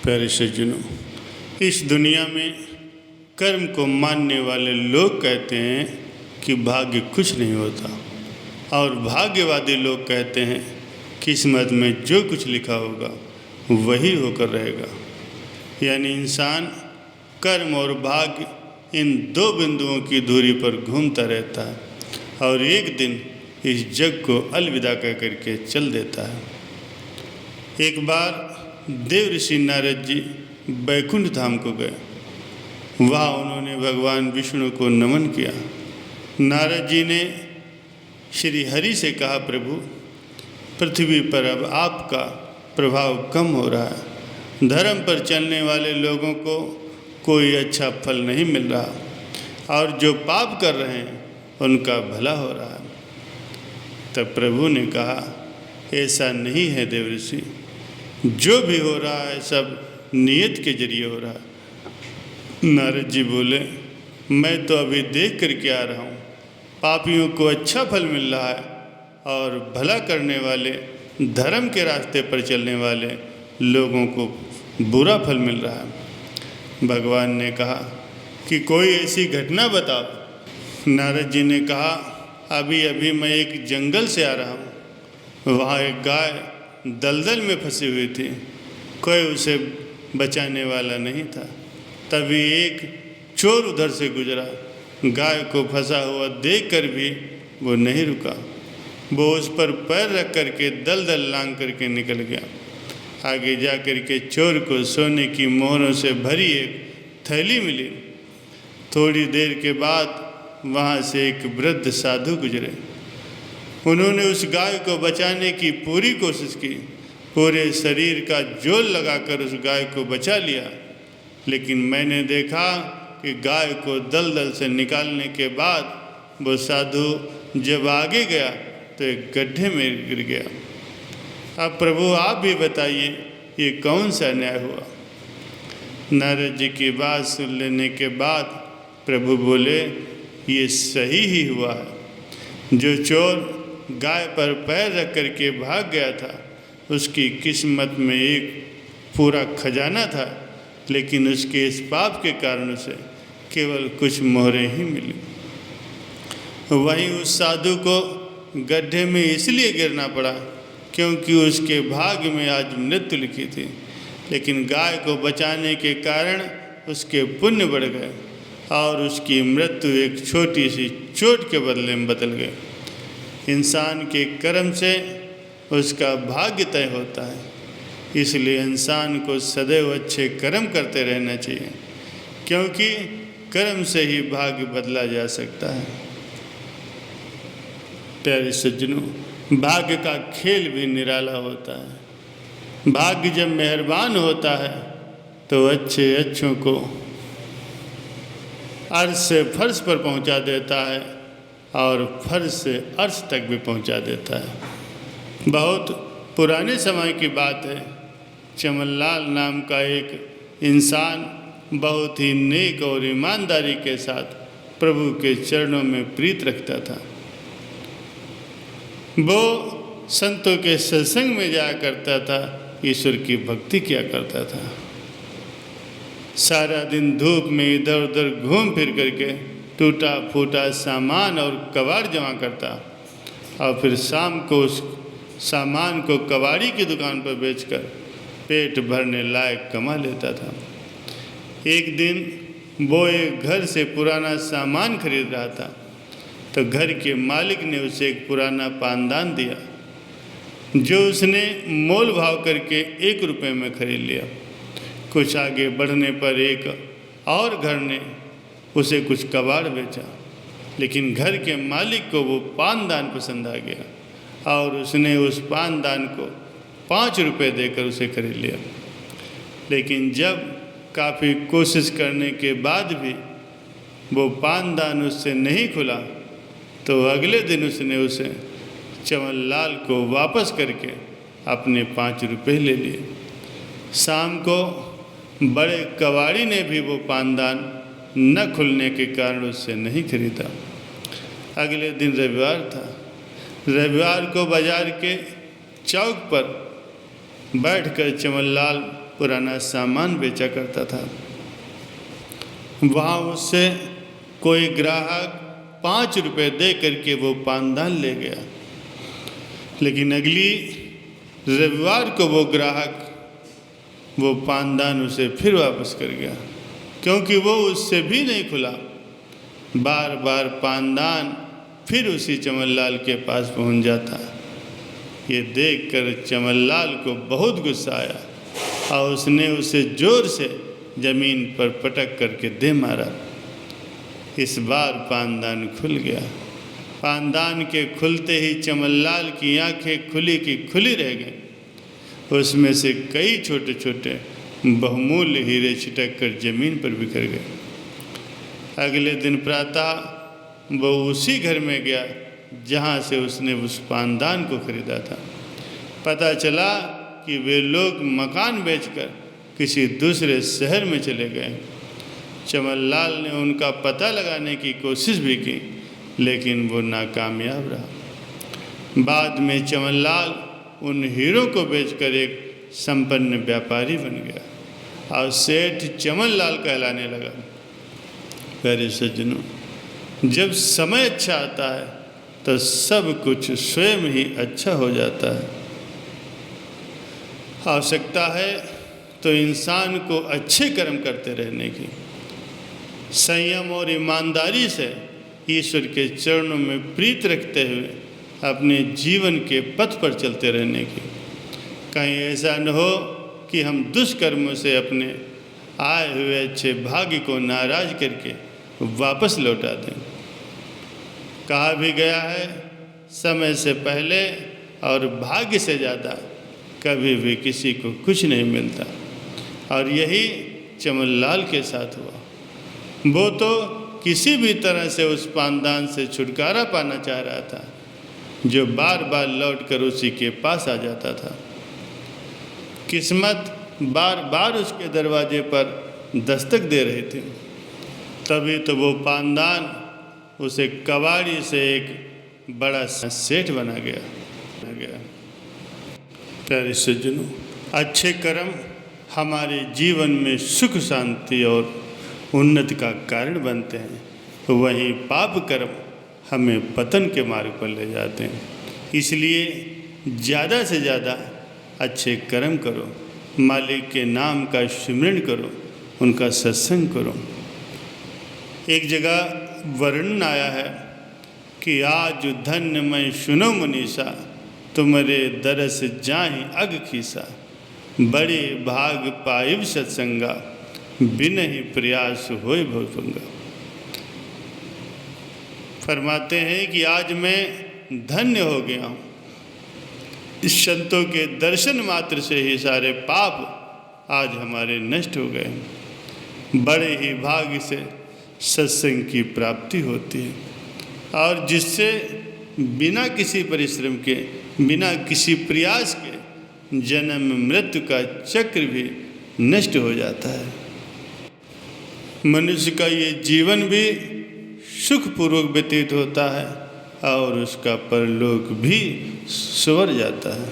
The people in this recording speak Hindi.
प्यारे सज्जनों, इस दुनिया में कर्म को मानने वाले लोग कहते हैं कि भाग्य कुछ नहीं होता, और भाग्यवादी लोग कहते हैं किस्मत में जो कुछ लिखा होगा वही होकर रहेगा। यानी इंसान कर्म और भाग्य इन दो बिंदुओं की दूरी पर घूमता रहता है और एक दिन इस जग को अलविदा कह करके चल देता है। एक बार देव ऋषि नारद जी बैकुंठ धाम को गए। वहाँ उन्होंने भगवान विष्णु को नमन किया। नारद जी ने श्री हरि से कहा, प्रभु, पृथ्वी पर अब आपका प्रभाव कम हो रहा है। धर्म पर चलने वाले लोगों को कोई अच्छा फल नहीं मिल रहा और जो पाप कर रहे हैं उनका भला हो रहा है। तब प्रभु ने कहा, ऐसा नहीं है देव ऋषि, जो भी हो रहा है सब नियत के जरिए हो रहा है। नारद जी बोले, मैं तो अभी देख करके आ रहा हूँ, पापियों को अच्छा फल मिल रहा है और भला करने वाले, धर्म के रास्ते पर चलने वाले लोगों को बुरा फल मिल रहा है। भगवान ने कहा कि कोई ऐसी घटना बताओ। नारद जी ने कहा, अभी अभी मैं एक जंगल से आ रहा हूँ। वहाँ एक गाय दलदल में फंसी हुई थी, कोई उसे बचाने वाला नहीं था। तभी एक चोर उधर से गुजरा, गाय को फंसा हुआ देखकर भी वो नहीं रुका। वो उस पर पैर रख करके दलदल लांग करके निकल गया। आगे जा कर के चोर को सोने की मोहरों से भरी एक थैली मिली। थोड़ी देर के बाद वहाँ से एक वृद्ध साधु गुजरे। उन्होंने उस गाय को बचाने की पूरी कोशिश की, पूरे शरीर का जोर लगाकर उस गाय को बचा लिया। लेकिन मैंने देखा कि गाय को दलदल से निकालने के बाद वो साधु जब आगे गया तो एक गड्ढे में गिर गया। अब प्रभु आप भी बताइए, ये कौन सा न्याय हुआ? नारद जी की बात सुन लेने के बाद प्रभु बोले, ये सही ही हुआ है। जो चोर गाय पर पैर रख कर के भाग गया था, उसकी किस्मत में एक पूरा खजाना था, लेकिन उसके इस पाप के कारण से केवल कुछ मोहरें ही मिली। वहीं उस साधु को गड्ढे में इसलिए गिरना पड़ा क्योंकि उसके भाग्य में आज मृत्यु लिखी थी, लेकिन गाय को बचाने के कारण उसके पुण्य बढ़ गए और उसकी मृत्यु एक छोटी सी चोट के बदले में बदल गई। इंसान के कर्म से उसका भाग्य तय होता है, इसलिए इंसान को सदैव अच्छे कर्म करते रहना चाहिए, क्योंकि कर्म से ही भाग्य बदला जा सकता है। प्यारे सज्जनों, भाग्य का खेल भी निराला होता है। भाग्य जब मेहरबान होता है तो अच्छे अच्छों को अर्श से फर्श पर पहुंचा देता है और फर्श से अर्श तक भी पहुंचा देता है। बहुत पुराने समय की बात है, चमनलाल नाम का एक इंसान बहुत ही नेक और ईमानदारी के साथ प्रभु के चरणों में प्रीत रखता था। वो संतों के सत्संग में जाया करता था, ईश्वर की भक्ति किया करता था। सारा दिन धूप में इधर उधर घूम फिर करके टूटा फूटा सामान और कबाड़ जमा करता और फिर शाम को उस सामान को कबाड़ी की दुकान पर बेचकर पेट भरने लायक कमा लेता था। एक दिन वो एक घर से पुराना सामान खरीद रहा था, तो घर के मालिक ने उसे एक पुराना पानदान दिया, जो उसने मोल भाव करके 1 रुपये में खरीद लिया। कुछ आगे बढ़ने पर एक और घर ने उसे कुछ कबाड़ बेचा, लेकिन घर के मालिक को वो पानदान पसंद आ गया और उसने उस पानदान को 5 रुपये देकर उसे खरीद लिया। लेकिन जब काफ़ी कोशिश करने के बाद भी वो पानदान उससे नहीं खुला, तो अगले दिन उसने उसे चमनलाल को वापस करके अपने 5 रुपये ले लिए। शाम को बड़े कबाड़ी ने भी वो पानदान न खुलने के कारण उससे नहीं खरीदा। अगले दिन रविवार था। रविवार को बाजार के चौक पर बैठकर चमनलाल पुराना सामान बेचा करता था। वहाँ उससे कोई ग्राहक 5 रुपये दे करके वो पानदान ले गया, लेकिन अगली रविवार को वो ग्राहक वो पानदान उसे फिर वापस कर गया, क्योंकि वो उससे भी नहीं खुला। बार बार पानदान फिर उसी चमनलाल के पास पहुंच जाता। ये देखकर चमनलाल को बहुत गुस्सा आया और उसने उसे जोर से जमीन पर पटक करके दे मारा। इस बार पानदान खुल गया। पानदान के खुलते ही चमनलाल की आंखें खुली की खुली रह गईं। उसमें से कई छोटे छोटे बहुमूल्य हीरे छिटक कर जमीन पर बिखर गए। अगले दिन प्रातः वो उसी घर में गया जहाँ से उसने उस पानदान को खरीदा था। पता चला कि वे लोग मकान बेचकर किसी दूसरे शहर में चले गए। चमनलाल ने उनका पता लगाने की कोशिश भी की, लेकिन वो नाकामयाब रहा। बाद में चमनलाल उन हीरों को बेचकर एक संपन्न व्यापारी बन गया और सेठ चमनलाल कहलाने लगा। प्यारे सज्जनों, जब समय अच्छा आता है तो सब कुछ स्वयं ही अच्छा हो जाता है। आवश्यकता है तो इंसान को अच्छे कर्म करते रहने की, संयम और ईमानदारी से ईश्वर के चरणों में प्रीत रखते हुए अपने जीवन के पथ पर चलते रहने की। कहीं ऐसा न हो कि हम दुष्कर्मों से अपने आए हुए अच्छे भाग्य को नाराज करके वापस लौटा दें। कहा भी गया है, समय से पहले और भाग्य से ज़्यादा कभी भी किसी को कुछ नहीं मिलता। और यही चमनलाल के साथ हुआ। वो तो किसी भी तरह से उस पानदान से छुटकारा पाना चाह रहा था, जो बार बार लौटकर उसी के पास आ जाता था। किस्मत बार बार उसके दरवाजे पर दस्तक दे रही थी। तभी तो वो पानदान उसे कबाड़ी से एक बड़ा सेठ बना गया। प्यारे सज्जनों, अच्छे कर्म हमारे जीवन में सुख शांति और उन्नति का कारण बनते हैं, वहीं पाप कर्म हमें पतन के मार्ग पर ले जाते हैं। इसलिए ज़्यादा से ज़्यादा अच्छे कर्म करो, मालिक के नाम का स्मरण करो, उनका सत्संग करो। एक जगह वर्णन आया है कि आज धन्य मैं सुनो मुनीसा, तुम्हारे दरस जाहि अग खीसा, बड़े भाग पाइब सत्संगा, बिन ही प्रयास होय भवभंगा। फरमाते हैं कि आज मैं धन्य हो गया हूँ। इस संतों के दर्शन मात्र से ही सारे पाप आज हमारे नष्ट हो गए। बड़े ही भाग्य से सत्संग की प्राप्ति होती है, और जिससे बिना किसी परिश्रम के, बिना किसी प्रयास के जन्म मृत्यु का चक्र भी नष्ट हो जाता है। मनुष्य का ये जीवन भी सुखपूर्वक व्यतीत होता है और उसका परलोक भी संवर जाता है।